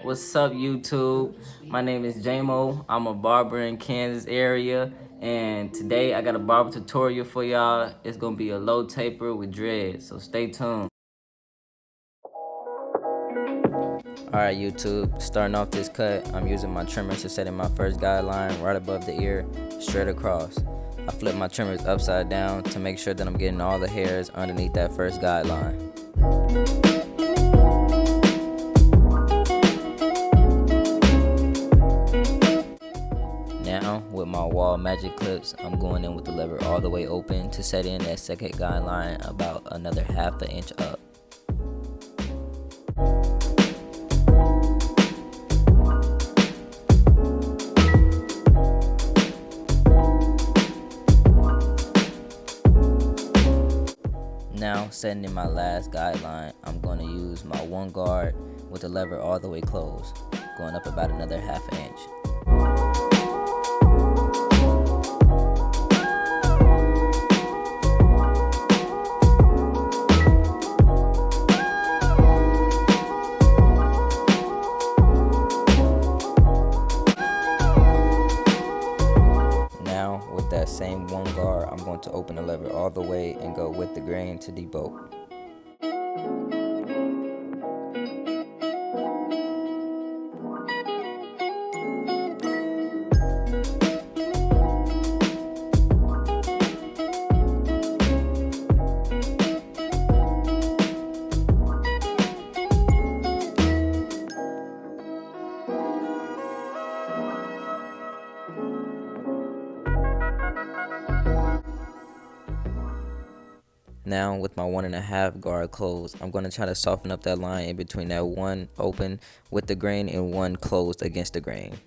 What's up, YouTube? My name is JMO. I'm a barber in Kansas area, and today I got a barber tutorial for y'all. It's gonna be a low taper with dreads, so stay tuned. Alright, YouTube, starting off this cut, I'm using my trimmers to set in my first guideline right above the ear, straight across. I flip my trimmers upside down to make sure that I'm getting all the hairs underneath that first guideline. Now, with my wall magic clips, I'm going in with the lever all the way open to set in that second guideline about another half an inch up. Now, setting in my last guideline, I'm going to use my one guard with the lever all the way closed, going up about another half an inch. Now, with that same one guard, I'm going to open the lever all the way and go with the grain to debolt. Now, with my 1.5 guard closed, I'm going to try to soften up that line in between that one open with the grain and one closed against the grain.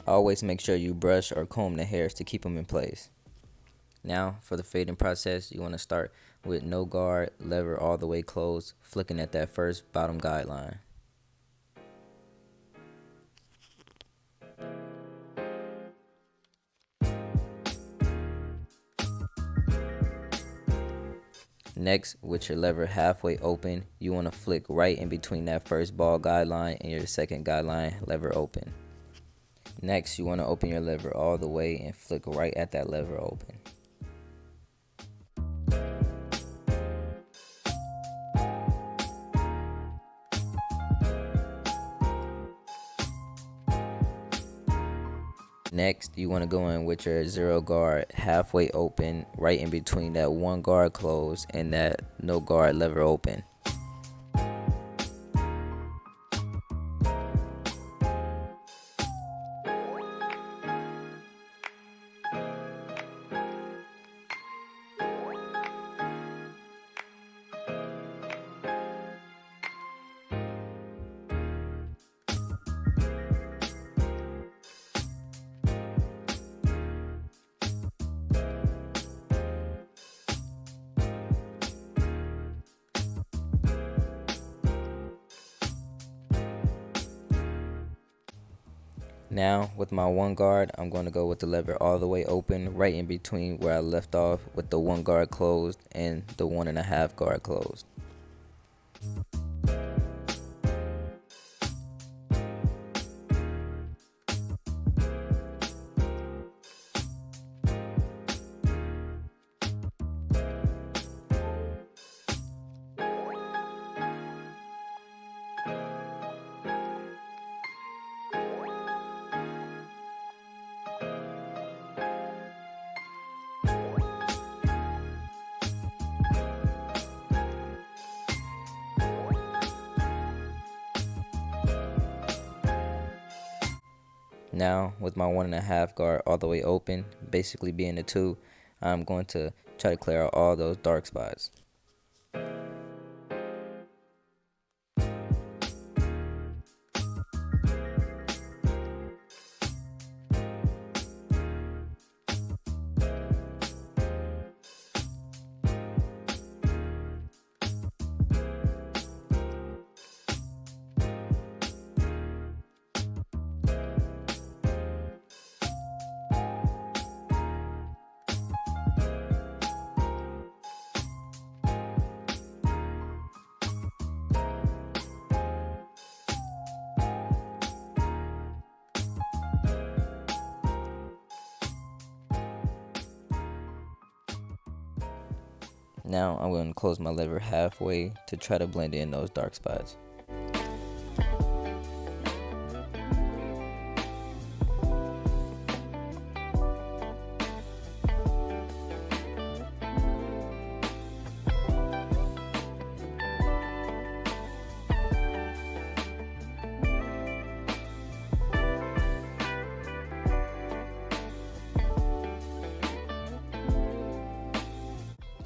Always make sure you brush or comb the hairs to keep them in place. Now, for the fading process, you want to start with no guard, lever all the way closed, flicking at that first bottom guideline. Next, with your lever halfway open, you want to flick right in between that first ball guideline and your second guideline lever open. Next, you want to open your lever all the way and flick right at that lever open. Next, you want to go in with your 0 guard halfway open, right in between that 1 guard closed and that no guard lever open. Now, with my 1 guard, I'm going to go with the lever all the way open, right in between where I left off with the 1 guard closed and the 1.5 guard closed. Now with my 1.5 guard all the way open, basically being a 2, I'm going to try to clear out all those dark spots. Now I'm going to close my lever halfway to try to blend in those dark spots.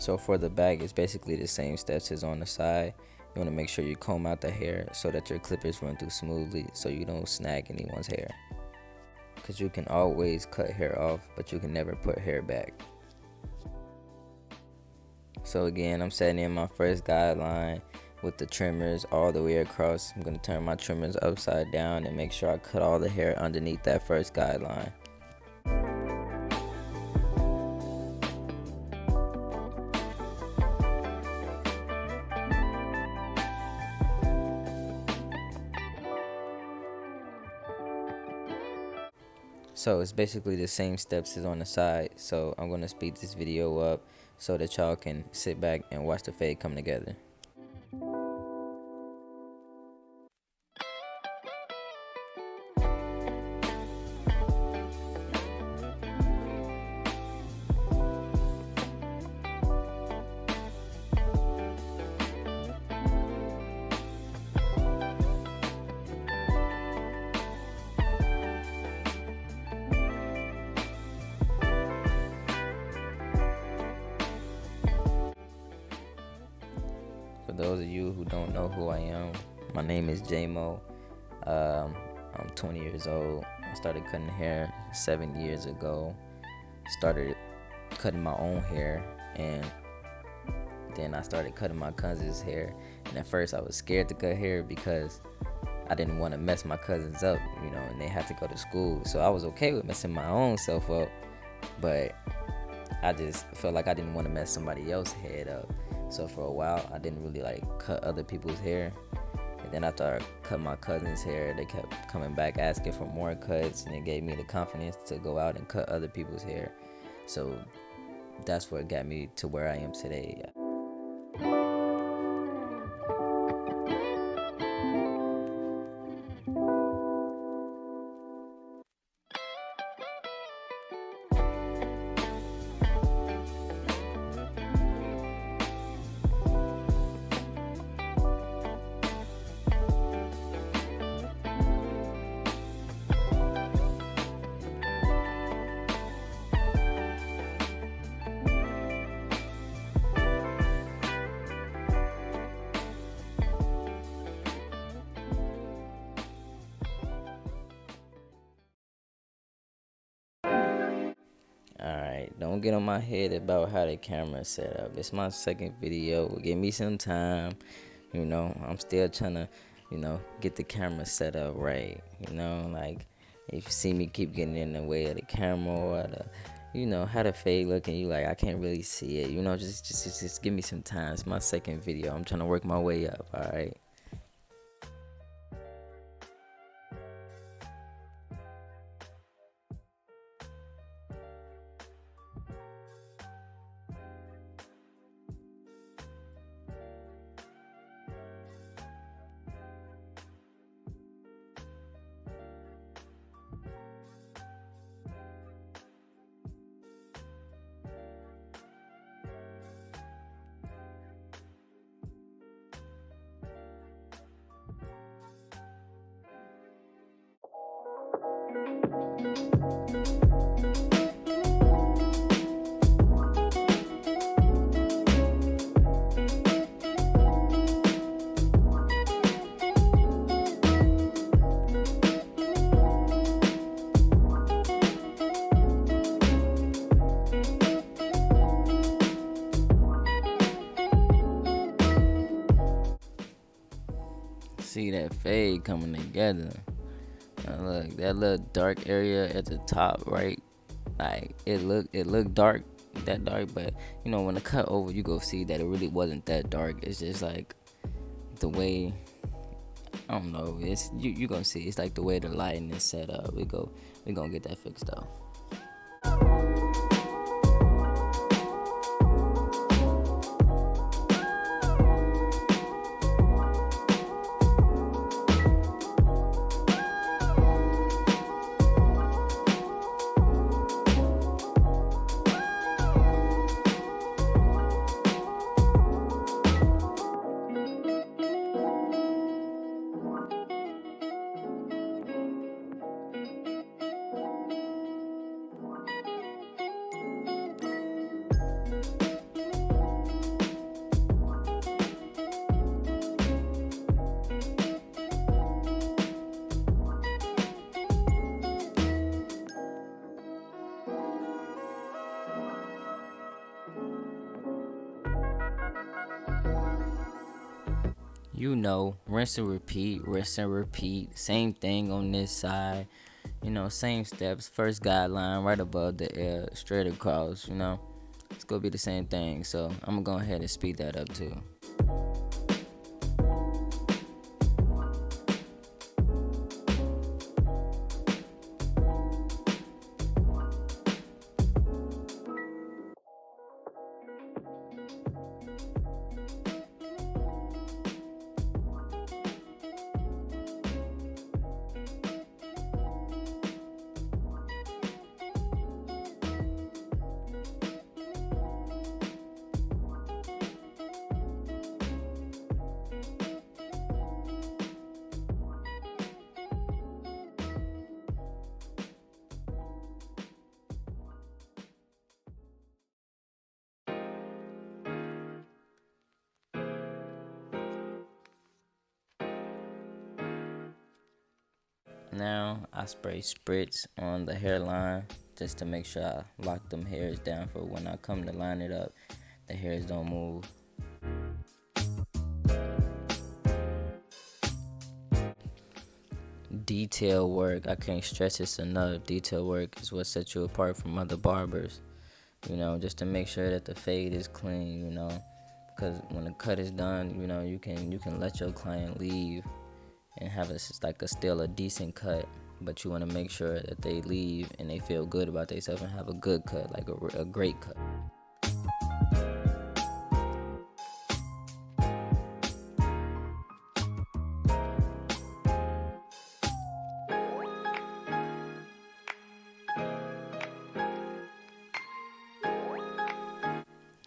So for the back, it's basically the same steps as on the side. You want to make sure you comb out the hair so that your clippers run through smoothly so you don't snag anyone's hair. Because you can always cut hair off, but you can never put hair back. So again, I'm setting in my first guideline with the trimmers all the way across. I'm going to turn my trimmers upside down and make sure I cut all the hair underneath that first guideline. So it's basically the same steps as on the side. So I'm going to speed this video up so that y'all can sit back and watch the fade come together. For those of you who don't know who I am, my name is J-Mo. I'm 20 years old. I started cutting hair 7 years ago. Started cutting my own hair, and then I started cutting my cousin's hair. And at first I was scared to cut hair because I didn't want to mess my cousins up, and they had to go to school. So I was okay with messing my own self up, but I just felt like I didn't want to mess somebody else's head up. So for a while, I didn't really cut other people's hair. And then after I cut my cousin's hair, they kept coming back asking for more cuts, and it gave me the confidence to go out and cut other people's hair. So that's what got me to where I am today. Alright, don't get on my head about how the camera set up. It's my second video. Give me some time. I'm still trying to, get the camera set up right. If you see me keep getting in the way of the camera or how the fade looking, you I can't really see it. Just give me some time. It's my second video. I'm trying to work my way up, alright? see that fade coming together. Look, that little dark area at the top, right? Like it looked dark, that dark, but when the cut over, you go see that it really wasn't that dark. It's just like the way, I don't know. It's you gonna see. It's like the way the lighting is set up. We gonna get that fixed though. Rinse and repeat. Same thing on this side. Same steps. First guideline right above the air, straight across. It's gonna be the same thing. So I'm gonna go ahead and speed that up too. Now I spray spritz on the hairline just to make sure I lock them hairs down for when I come to line it up, the hairs don't move. Detail work, I can't stress this enough. Detail work is what sets you apart from other barbers. Just to make sure that the fade is clean. Because when the cut is done, you can let your client leave and have still a decent cut, but you want to make sure that they leave and they feel good about themselves and have a good cut, like a great cut.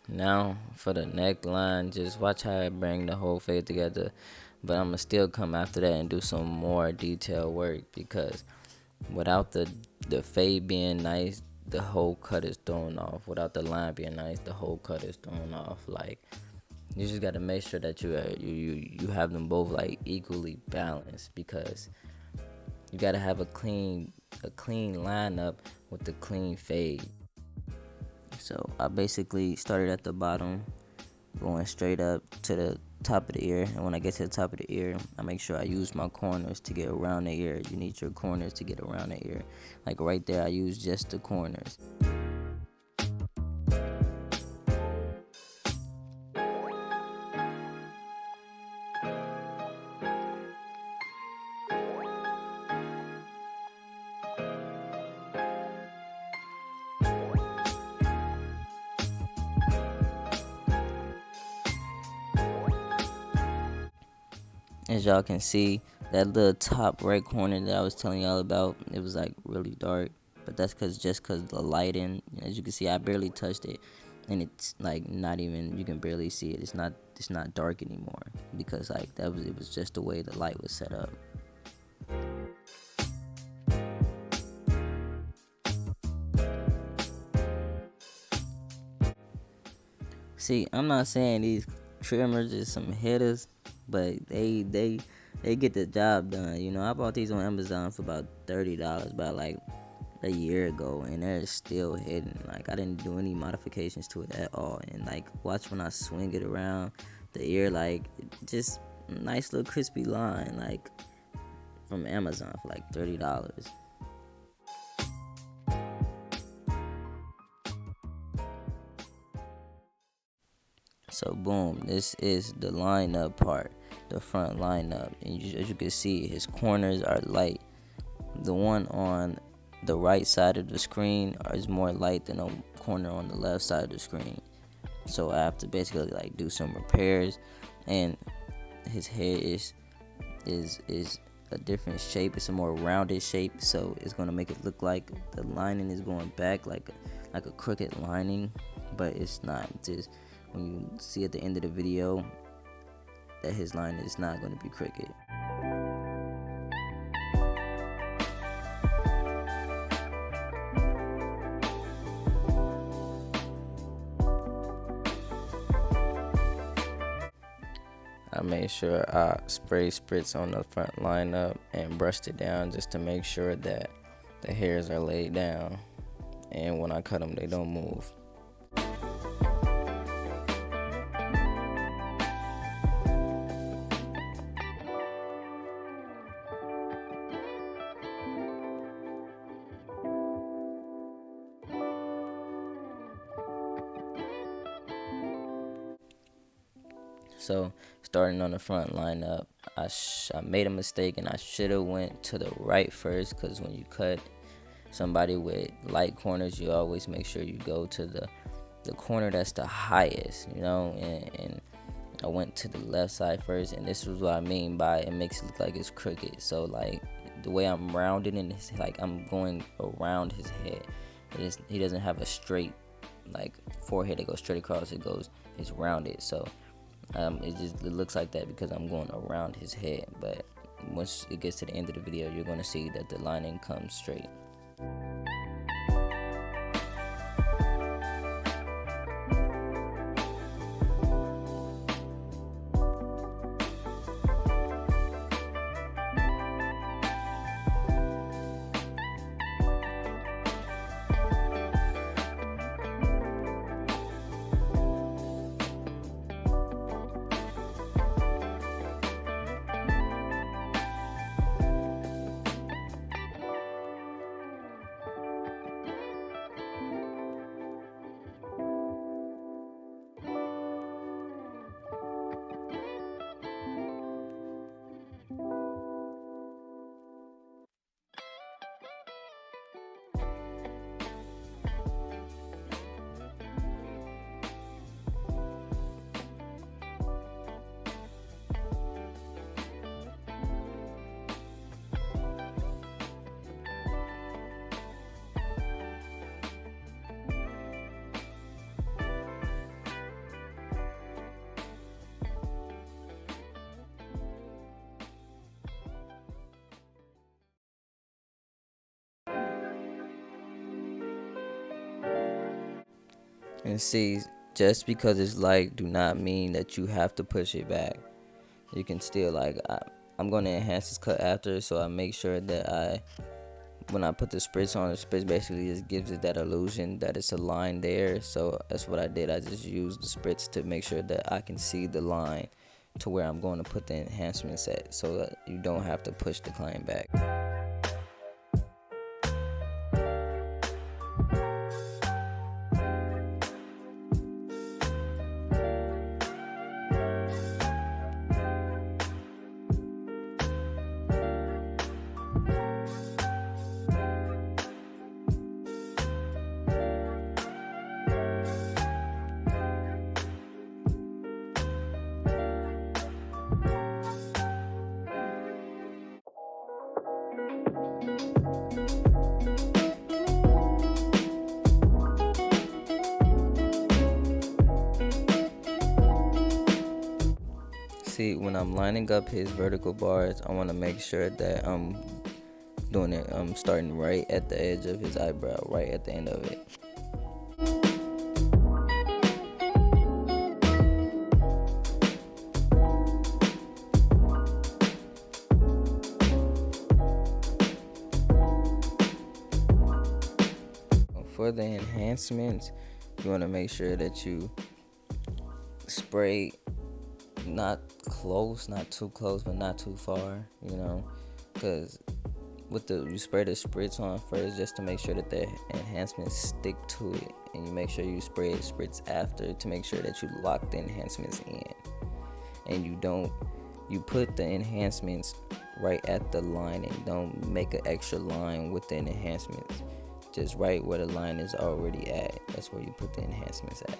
Now for the neckline, just watch how I bring the whole fade together. But I'm gonna still come after that and do some more detail work, because without the fade being nice, the whole cut is thrown off. Without the line being nice, the whole cut is thrown off. Like, you just gotta make sure that you have them both like equally balanced, because you gotta have a clean lineup with the clean fade. So I basically started at the bottom, going straight up to the top of the ear. And when I get to the top of the ear, I make sure I use my corners to get around the ear. You need your corners to get around the ear. Like right there, I use just the corners. As y'all can see, that little top right corner that I was telling y'all about, it was like really dark. But that's just cause the lighting. As you can see, I barely touched it, and it's like not even, you can barely see it. It's not dark anymore, because like it was just the way the light was set up. See, I'm not saying these trimmers is some hitters, but they get the job done. I bought these on Amazon for about $30 about like a year ago, and they're still hitting. Like, I didn't do any modifications to it at all, and like watch when I swing it around the ear, like nice little crispy line, like from Amazon for like $30. So boom, this is the lineup part, the front lineup, and as you can see, his corners are light. The one on the right side of the screen is more light than the corner on the left side of the screen. So I have to basically like do some repairs, and his head is a different shape. It's a more rounded shape, so it's gonna make it look like the lining is going back, like a crooked lining, but it's not. It's just when you see at the end of the video that his line is not going to be crooked. I made sure I spray spritz on the front lineup and brushed it down just to make sure that the hairs are laid down, and when I cut them they don't move. So starting on the front lineup, I made a mistake and I should have went to the right first, because when you cut somebody with light corners, you always make sure you go to the corner that's the highest, and I went to the left side first, and this is what I mean by it makes it look like it's crooked. So like the way I'm rounding it is like I'm going around his head. He doesn't have a straight like forehead that goes straight across. It's rounded. So it looks like that because I'm going around his head. But once it gets to the end of the video, you're going to see that the lining comes straight. And see, just because it's light do not mean that you have to push it back. You can still I'm going to enhance this cut after, so I make sure that when I put the spritz on, the spritz basically just gives it that illusion that it's a line there. So that's what I did. I just used the spritz to make sure that I can see the line to where I'm going to put the enhancements at, so that you don't have to push the client back. See, when I'm lining up his vertical bars, I want to make sure that I'm doing it. I'm starting right at the edge of his eyebrow, right at the end of it. For the enhancements, you want to make sure that you spray not close, not too close, but not too far, because you spray the spritz on first just to make sure that the enhancements stick to it, and you make sure you spray the spritz after to make sure that you lock the enhancements in, and you put the enhancements right at the line, and don't make an extra line with the enhancements. Just right where the line is already at, that's where you put the enhancements at.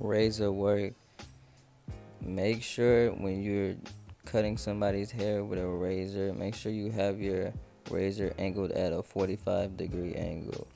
Razor work. Make sure when you're cutting somebody's hair with a razor, make sure you have your razor angled at a 45-degree angle.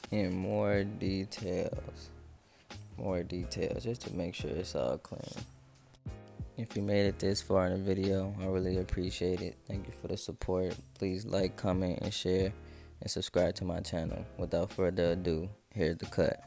And more details just to make sure it's all clean. If you made it this far in the video, I really appreciate it. Thank you for the support. Please like, comment, and share, and subscribe to my channel. Without further ado, here's the cut.